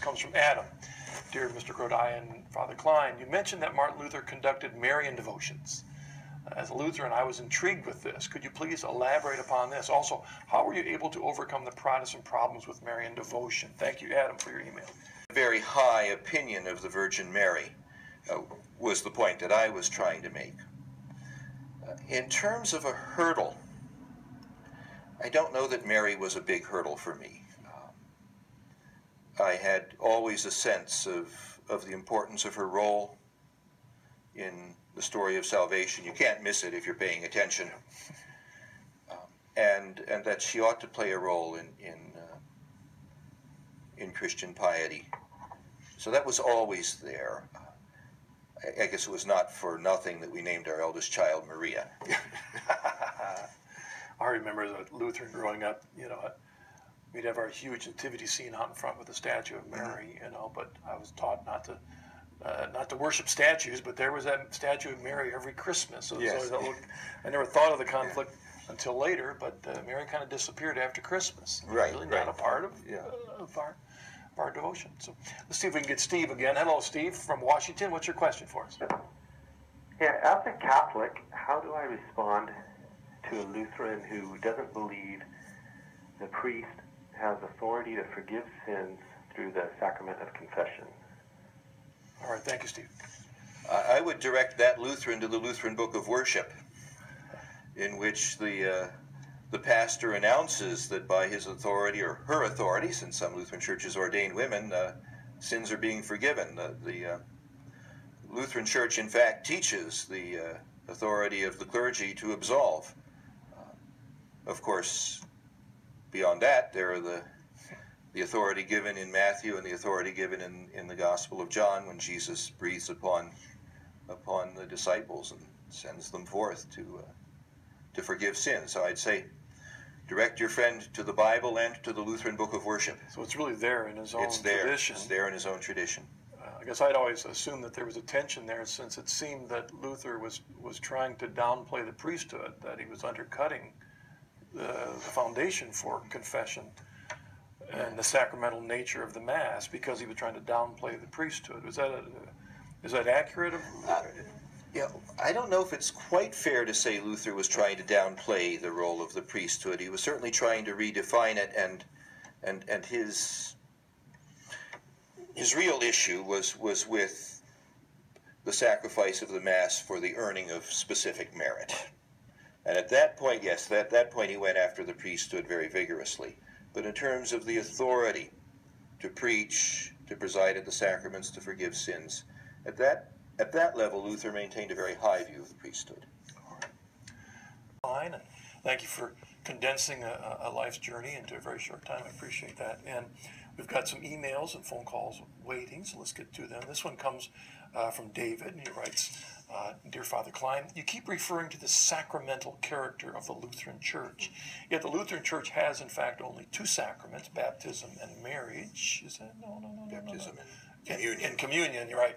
comes from Adam. Dear Mr. Crodi and Father Klein, you mentioned that Martin Luther conducted Marian devotions. As a Lutheran, I was intrigued with this. Could you please elaborate upon this? Also, how were you able to overcome the Protestant problems with Marian devotion? Thank you, Adam, for your email. A very high opinion of the Virgin Mary was the point that I was trying to make. In terms of a hurdle, I don't know that Mary was a big hurdle for me. I had always a sense of the importance of her role in the story of salvation. You can't miss it if you're paying attention. And that she ought to play a role in Christian piety. So that was always there. I guess it was not for nothing that we named our eldest child Maria. I remember as a Lutheran growing up, you know, we'd have our huge nativity scene out in front with the statue of Mary, you know, but I was taught not to worship statues, but there was that statue of Mary every Christmas. So yes. I never thought of the conflict until later, but Mary kind of disappeared after Christmas. Right, really right. Not a part of, of our devotion. So let's see if we can get Steve again. Hello, Steve from Washington. What's your question for us? Yeah, as a Catholic, how do I respond to a Lutheran who doesn't believe the priest has authority to forgive sins through the sacrament of confession? All right, thank you, Steve. I would direct that Lutheran to the Lutheran Book of Worship, in which the pastor announces that by his authority, or her authority, since some Lutheran churches ordain women, sins are being forgiven. The Lutheran Church, in fact, teaches the authority of the clergy to absolve. Of course, beyond that, there are the authority given in Matthew and the authority given in the Gospel of John when Jesus breathes upon the disciples and sends them forth to forgive sins. So I'd say direct your friend to the Bible and to the Lutheran Book of Worship. So it's really there in his own tradition. It's there in his own tradition. I guess I'd always assumed that there was a tension there, since it seemed that Luther was trying to downplay the priesthood, that he was undercutting the foundation for confession and the sacramental nature of the Mass because he was trying to downplay the priesthood. Is that accurate? Yeah, I don't know if it's quite fair to say Luther was trying to downplay the role of the priesthood. He was certainly trying to redefine it, and his real issue was with the sacrifice of the Mass for the earning of specific merit. And at that point, yes, at that point he went after the priesthood very vigorously. But in terms of the authority to preach, to preside at the sacraments, to forgive sins, at that level, Luther maintained a very high view of the priesthood. Fine, and thank you for condensing a life's journey into a very short time. I appreciate that. And we've got some emails and phone calls waiting, so let's get to them. This one comes from David, and he writes, Dear Father Klein, you keep referring to the sacramental character of the Lutheran Church. Yet the Lutheran Church has, in fact, only two sacraments, baptism and marriage. Is that? No. Baptism and communion. And communion, you're right.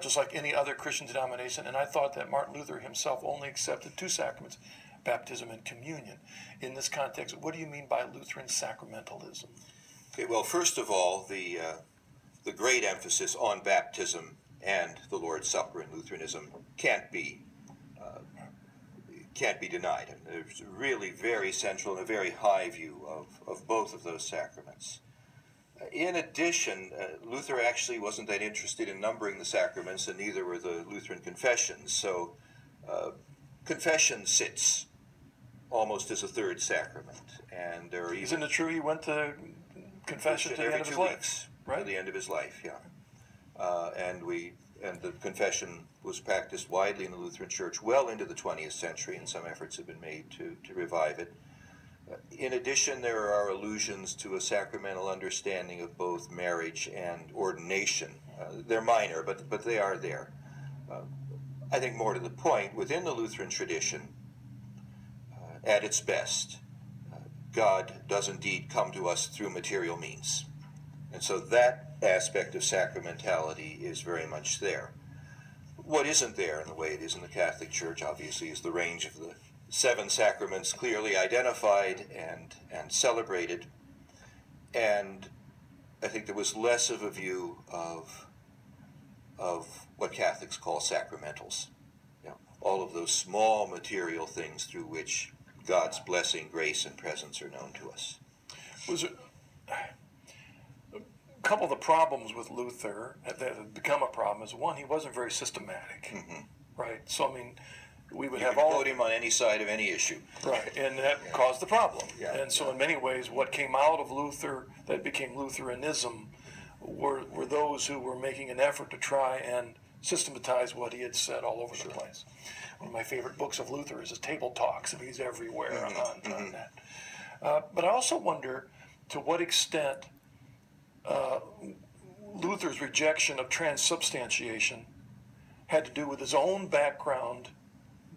Just like any other Christian denomination. And I thought that Martin Luther himself only accepted two sacraments, baptism and communion. In this context, what do you mean by Lutheran sacramentalism? Okay, well, first of all, the great emphasis on baptism and the Lord's Supper in Lutheranism can't be denied. And there's really very central and a very high view of both of those sacraments. In addition, Luther actually wasn't that interested in numbering the sacraments, and neither were the Lutheran confessions. So confession sits almost as a third sacrament. And there are even, isn't it true he went to confession to the end of his life? Right? To the end of his life, yeah. And the confession was practiced widely in the Lutheran Church well into the 20th century, and some efforts have been made to revive it. In addition, there are allusions to a sacramental understanding of both marriage and ordination. They're minor, but they are there. I think more to the point, within the Lutheran tradition, at its best, God does indeed come to us through material means. And so that aspect of sacramentality is very much there. What isn't there in the way it is in the Catholic Church, obviously, is the range of the 7 sacraments clearly identified and celebrated. And I think there was less of a view of what Catholics call sacramentals. You know, all of those small material things through which God's blessing, grace, and presence are known to us. Was it a couple of the problems with Luther that have become a problem is, one, he wasn't very systematic, right? So, I mean, we would You have can all quote him on any side of any issue. right, and that caused the problem. Yeah. And so, in many ways, what came out of Luther that became Lutheranism were those who were making an effort to try and systematize what he had said all over the place. One of my favorite books of Luther is his Table Talks. I mean, he's everywhere on that. But I also wonder to what extent Luther's rejection of transubstantiation had to do with his own background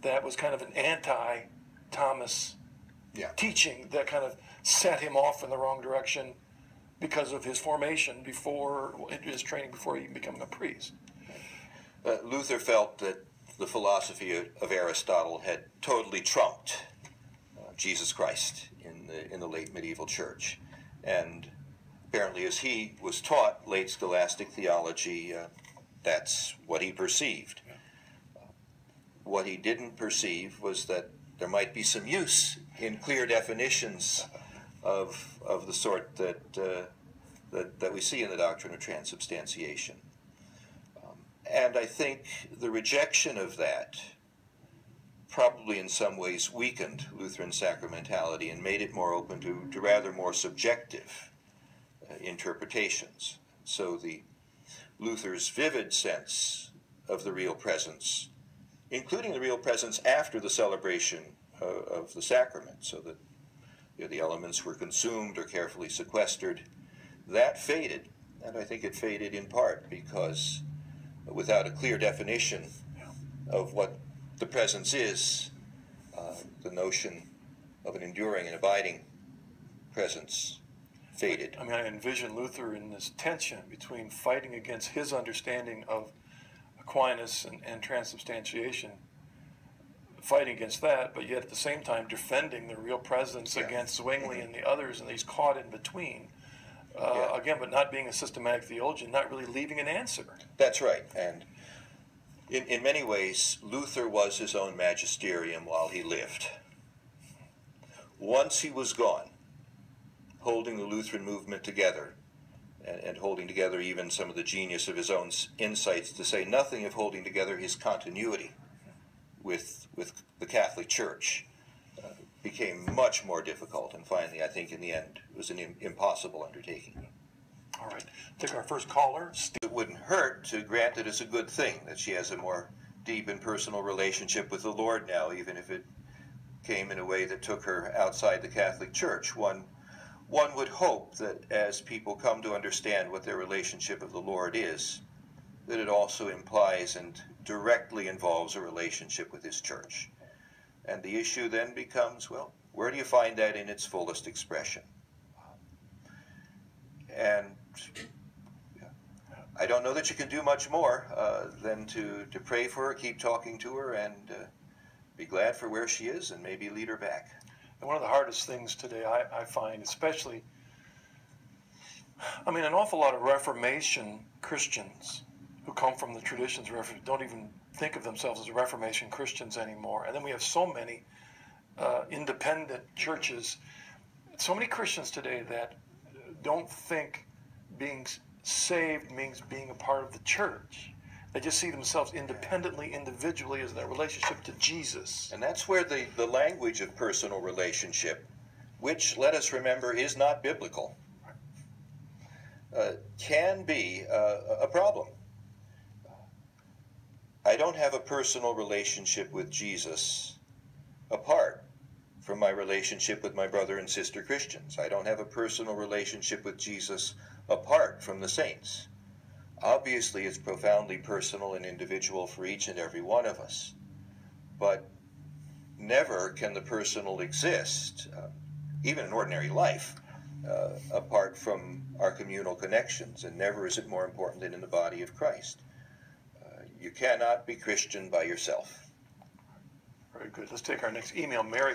that was kind of an anti-Thomas teaching that kind of set him off in the wrong direction because of his formation before, his training before even becoming a priest. Luther felt that the philosophy of Aristotle had totally trumped Jesus Christ in the late medieval church. And apparently, as he was taught late scholastic theology, that's what he perceived. What he didn't perceive was that there might be some use in clear definitions of the sort that we see in the doctrine of transubstantiation. And I think the rejection of that probably in some ways weakened Lutheran sacramentality and made it more open to rather more subjective interpretations. So Luther's vivid sense of the real presence, including the real presence after the celebration of the sacrament, so that the elements were consumed or carefully sequestered, that faded. And I think it faded in part because without a clear definition of what the presence is, the notion of an enduring and abiding presence faded. I mean, I envision Luther in this tension between fighting against his understanding of Aquinas and transubstantiation, fighting against that, but yet at the same time defending the real presence against Zwingli and the others, and he's caught in between. Again, but not being a systematic theologian, not really leaving an answer. That's right. And in many ways, Luther was his own magisterium while he lived. Once he was gone, holding the Lutheran movement together, and holding together even some of the genius of his own insights, to say nothing of holding together his continuity with the Catholic Church, became much more difficult, and finally, I think in the end, it was an impossible undertaking. All right, take our first caller. It wouldn't hurt to grant it as a good thing that she has a more deep and personal relationship with the Lord now, even if it came in a way that took her outside the Catholic Church. One would hope that as people come to understand what their relationship with the Lord is, that it also implies and directly involves a relationship with His Church. And the issue then becomes, well, where do you find that in its fullest expression? And I don't know that you can do much more than to pray for her, keep talking to her, and be glad for where she is, and maybe lead her back. And one of the hardest things today I find, especially, I mean, an awful lot of Reformation Christians who come from the traditions don't even think of themselves as Reformation Christians anymore. And then we have so many independent churches, so many Christians today that don't think being saved means being a part of the church. They just see themselves independently, individually, as their relationship to Jesus. And that's where the language of personal relationship, which, let us remember, is not biblical, can be a problem. I don't have a personal relationship with Jesus apart from my relationship with my brother and sister Christians. I don't have a personal relationship with Jesus apart from the saints. Obviously, it's profoundly personal and individual for each and every one of us. But never can the personal exist, even in ordinary life, apart from our communal connections, and never is it more important than in the body of Christ. You cannot be Christian by yourself. Very good. Let's take our next email. Mary